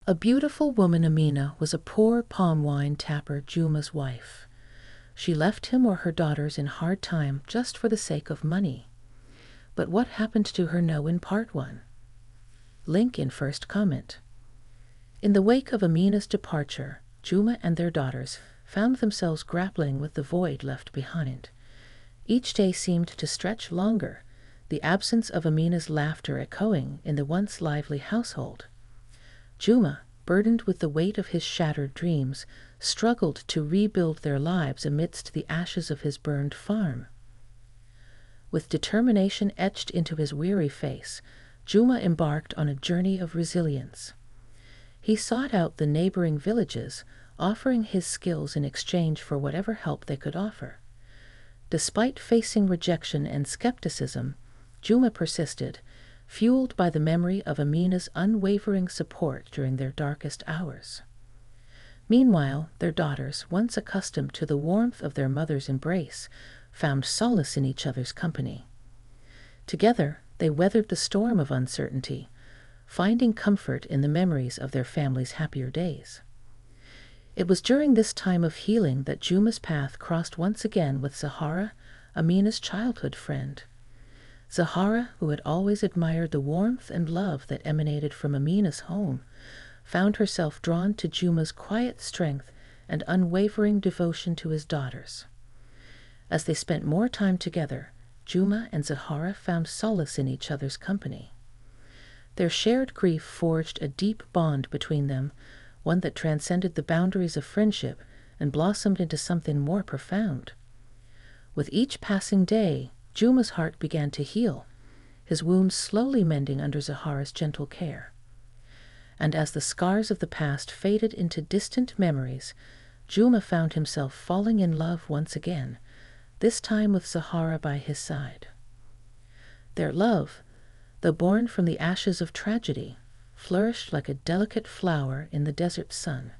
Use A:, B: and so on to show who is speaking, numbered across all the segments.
A: A beautiful woman, Amina, was a poor palm wine tapper Juma's wife. She left him or her daughters in hard time just for the sake of money. But what happened to her know in part 1. Link in first comment. In the wake of Amina's departure, Juma and their daughters found themselves grappling with the void left behind. Each day seemed to stretch longer, the absence of Amina's laughter echoing in the once lively household. Juma, burdened with the weight of his shattered dreams, struggled to rebuild their lives amidst the ashes of his burned farm. With determination etched into his weary face, Juma embarked on a journey of resilience. He sought out the neighboring villages, offering his skills in exchange for whatever help they could offer. Despite facing rejection and skepticism, Juma persisted, fueled by the memory of Amina's unwavering support during their darkest hours. Meanwhile, their daughters, once accustomed to the warmth of their mother's embrace, found solace in each other's company. Together, they weathered the storm of uncertainty, finding comfort in the memories of their family's happier days. It was during this time of healing that Juma's path crossed once again with Zahara, Amina's childhood friend. Zahara, who had always admired the warmth and love that emanated from Amina's home, found herself drawn to Juma's quiet strength and unwavering devotion to his daughters. As they spent more time together, Juma and Zahara found solace in each other's company. Their shared grief forged a deep bond between them, one that transcended the boundaries of friendship and blossomed into something more profound. With each passing day, Juma's heart began to heal, his wounds slowly mending under Zahara's gentle care. And as the scars of the past faded into distant memories, Juma found himself falling in love once again, this time with Zahara by his side. Their love, though born from the ashes of tragedy, flourished like a delicate flower in the desert sun.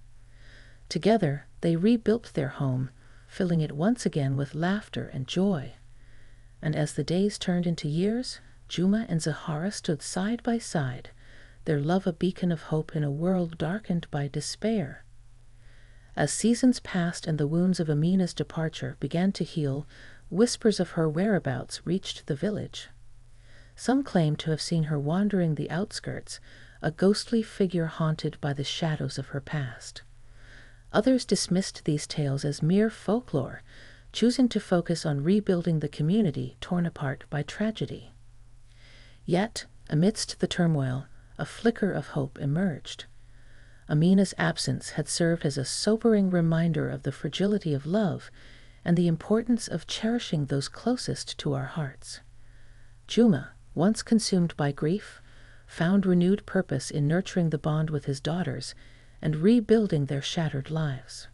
A: Together, they rebuilt their home, filling it once again with laughter and joy. And as the days turned into years, Juma and Zahara stood side by side, their love a beacon of hope in a world darkened by despair. As seasons passed and the wounds of Amina's departure began to heal, whispers of her whereabouts reached the village. Some claimed to have seen her wandering the outskirts, a ghostly figure haunted by the shadows of her past. Others dismissed these tales as mere folklore, choosing to focus on rebuilding the community torn apart by tragedy. Yet, amidst the turmoil, a flicker of hope emerged. Amina's absence had served as a sobering reminder of the fragility of love and the importance of cherishing those closest to our hearts. Juma, once consumed by grief, found renewed purpose in nurturing the bond with his daughters and rebuilding their shattered lives.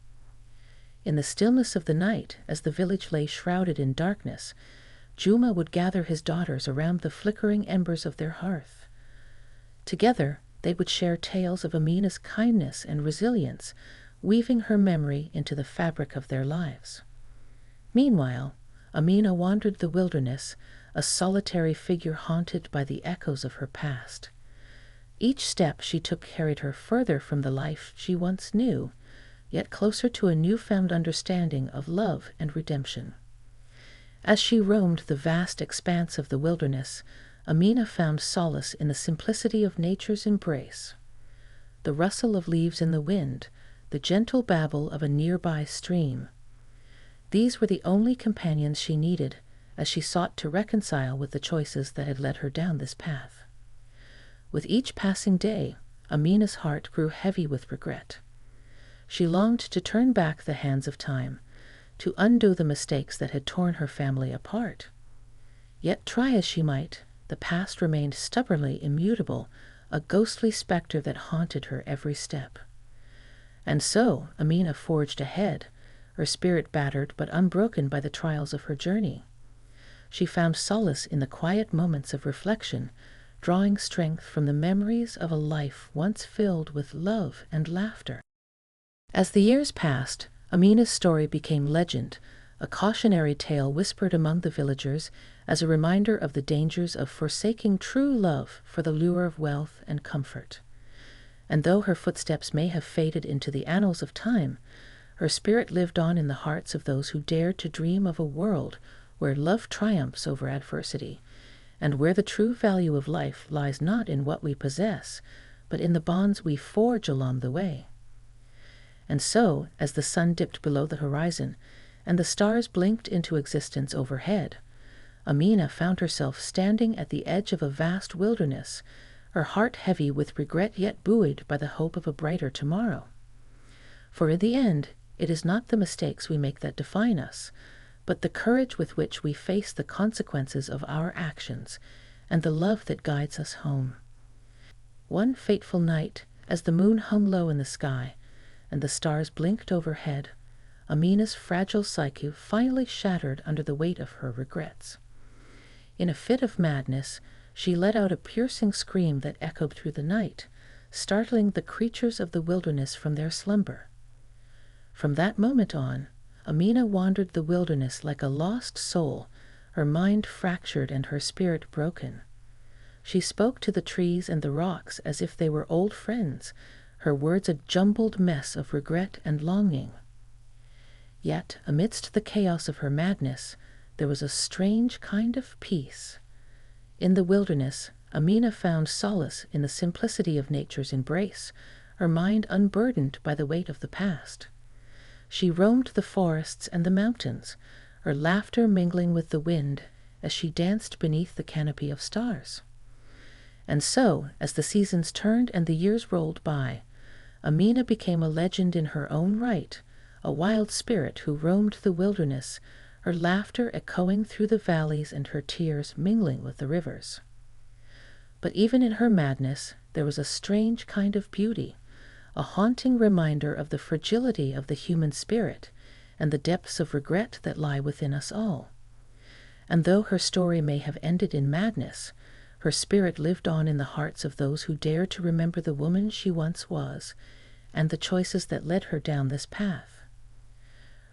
A: In the stillness of the night, as the village lay shrouded in darkness, Juma would gather his daughters around the flickering embers of their hearth. Together, they would share tales of Amina's kindness and resilience, weaving her memory into the fabric of their lives. Meanwhile, Amina wandered the wilderness, a solitary figure haunted by the echoes of her past. Each step she took carried her further from the life she once knew, yet closer to a newfound understanding of love and redemption. As she roamed the vast expanse of the wilderness, Amina found solace in the simplicity of nature's embrace. The rustle of leaves in the wind, the gentle babble of a nearby stream. These were the only companions she needed as she sought to reconcile with the choices that had led her down this path. With each passing day, Amina's heart grew heavy with regret. She longed to turn back the hands of time, to undo the mistakes that had torn her family apart. Yet try as she might, the past remained stubbornly immutable, a ghostly specter that haunted her every step. And so Amina forged ahead, her spirit battered but unbroken by the trials of her journey. She found solace in the quiet moments of reflection, drawing strength from the memories of a life once filled with love and laughter. As the years passed, Amina's story became legend, a cautionary tale whispered among the villagers as a reminder of the dangers of forsaking true love for the lure of wealth and comfort. and though her footsteps may have faded into the annals of time, her spirit lived on in the hearts of those who dared to dream of a world where love triumphs over adversity, and where the true value of life lies not in what we possess, but in the bonds we forge along the way. And so, as the sun dipped below the horizon, and the stars blinked into existence overhead, Amina found herself standing at the edge of a vast wilderness, her heart heavy with regret yet buoyed by the hope of a brighter tomorrow. For in the end, it is not the mistakes we make that define us, but the courage with which we face the consequences of our actions, and the love that guides us home. One fateful night, as the moon hung low in the sky, and the stars blinked overhead, Amina's fragile psyche finally shattered under the weight of her regrets. In a fit of madness, she let out a piercing scream that echoed through the night, startling the creatures of the wilderness from their slumber. From that moment on, Amina wandered the wilderness like a lost soul, her mind fractured and her spirit broken. She spoke to the trees and the rocks as if they were old friends, her words a jumbled mess of regret and longing. Yet, amidst the chaos of her madness, there was a strange kind of peace. In the wilderness, Amina found solace in the simplicity of nature's embrace, her mind unburdened by the weight of the past. She roamed the forests and the mountains, her laughter mingling with the wind as she danced beneath the canopy of stars. And so, as the seasons turned and the years rolled by, Amina became a legend in her own right, a wild spirit who roamed the wilderness, her laughter echoing through the valleys and her tears mingling with the rivers. But even in her madness, there was a strange kind of beauty, a haunting reminder of the fragility of the human spirit and the depths of regret that lie within us all. And though her story may have ended in madness, her spirit lived on in the hearts of those who dared to remember the woman she once was and the choices that led her down this path.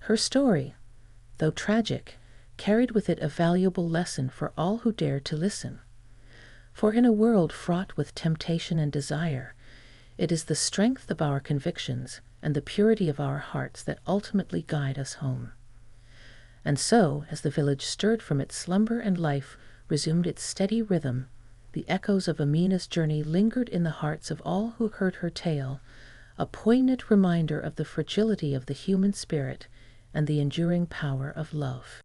A: Her story, though tragic, carried with it a valuable lesson for all who dared to listen. For in a world fraught with temptation and desire, it is the strength of our convictions and the purity of our hearts that ultimately guide us home. And so, as the village stirred from its slumber and life resumed its steady rhythm, the echoes of Amina's journey lingered in the hearts of all who heard her tale, a poignant reminder of the fragility of the human spirit and the enduring power of love.